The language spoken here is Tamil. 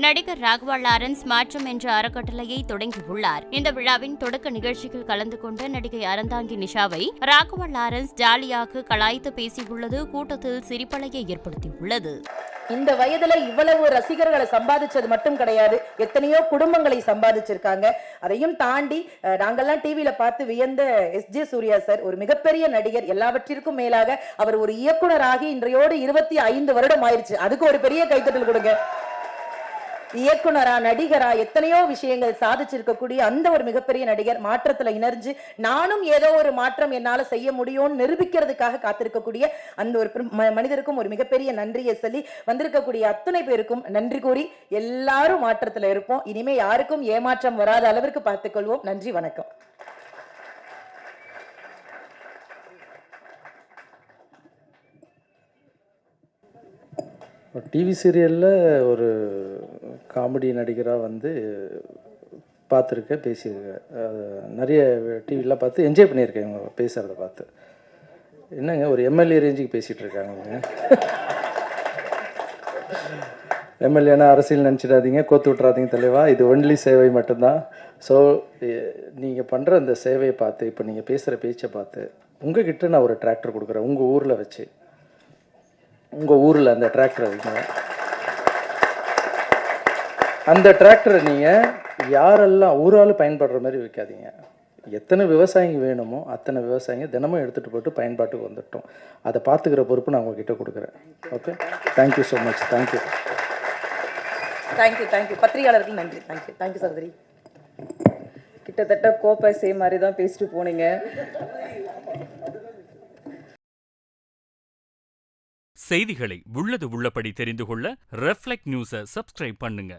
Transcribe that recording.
நடிகர் ராகவா லாரன்ஸ் மாற்றம் என்ற அறக்கட்டளையை தொடங்கியுள்ளார். இந்த விழாவின் தொடக்க நிகழ்ச்சியில் கலந்து கொண்ட நடிகை அறந்தாங்கி நிஷாவை ராகவா லாரன்ஸ் ஜாலியாக கலாய்த்து பேசியுள்ளது கூட்டத்தில் சிரிப்பலையை ஏற்படுத்தியுள்ளது. இந்த வயதுல இவ்வளவு ரசிகர்களை சம்பாதிச்சது மட்டும் கிடையாது, எத்தனையோ குடும்பங்களை சம்பாதிச்சிருக்காங்க. அதையும் தாண்டி நாங்கெல்லாம் டிவியில பார்த்து வியந்த எஸ்.ஜே. சூர்யா சார் ஒரு மிகப்பெரிய நடிகர். எல்லாவற்றிற்கும் மேலாக அவர் ஒரு இயக்குனராகி இன்றையோடு 25 வருடம் ஆயிடுச்சு. அதுக்கு ஒரு பெரிய கைத்தட்டல் கொடுங்க. இயக்குனரா நடிகரா எத்தனையோ விஷயங்கள் சாதிச்சிருக்கக்கூடிய அந்த ஒரு மிகப்பெரிய நடிகர் மாற்றத்துல இணைஞ்சு நானும் ஏதோ ஒரு மாற்றம் என்னால செய்ய முடியும்னு நிரூபிக்கிறதுக்காக காத்திருக்கக்கூடிய அந்த ஒரு மனிதருக்கும் ஒரு மிகப்பெரிய நன்றியை சொல்லி வந்திருக்கக்கூடிய அத்தனை பேருக்கும் நன்றி கூறி எல்லாரும் மாற்றத்துல இருப்போம். இனிமே யாருக்கும் ஏமாற்றம் வராத அளவிற்கு பார்த்துக்கொள்வோம். நன்றி, வணக்கம். டிவி சீரியலில் ஒரு காமெடி நடிகராக வந்து பார்த்துருக்கேன், பேசியிருக்கேன். நிறைய டிவிலாம் பார்த்து என்ஜாய் பண்ணியிருக்கேன் இவங்க பேசுகிறத பார்த்து. என்னங்க ஒரு எம்எல்ஏ ரேஞ்சுக்கு பேசிகிட்டு இருக்காங்க. எம்எல்ஏனா அரசியல் நினச்சிடாதீங்க, கோத்து விட்றாதீங்க தலைவா. இது ஒன்லி சேவை மட்டும்தான். ஸோ நீங்கள் பண்ணுற அந்த சேவையை பார்த்து, இப்போ நீங்கள் பேசுகிற பேச்சை பார்த்து, உங்ககிட்ட நான் ஒரு டிராக்டர் கொடுக்குறேன். உங்கள் ஊரில் வச்சு, உங்கள் ஊரில் அந்த டிராக்டரை வைங்க. அந்த டிராக்டரை நீங்கள் யாரெல்லாம் ஒரு ஆள் பயன்படுற மாதிரி வைக்காதீங்க. எத்தனை விவசாயிங்க வேணுமோ அத்தனை விவசாயிங்க தினமும் எடுத்துகிட்டு போட்டு பயன்பாட்டுக்கு வந்துட்டோம். அதை பார்த்துக்கிற பொறுப்பு நான் உங்ககிட்ட கொடுக்குறேன். Okay, thank you so much. Thank you. பத்திரிகையாளர்கள் நன்றி. தேங்க்யூ சகோதரி. கிட்டத்தட்ட கோப்பை சே மாதிரி தான் பேசிட்டு போனீங்க. செய்திகளை உள்ளது உள்ளபடி தெரிந்து கொள்ள ரெஃப்ளெக்ட் நியூஸை சப்ஸ்கிரைப் பண்ணுங்க.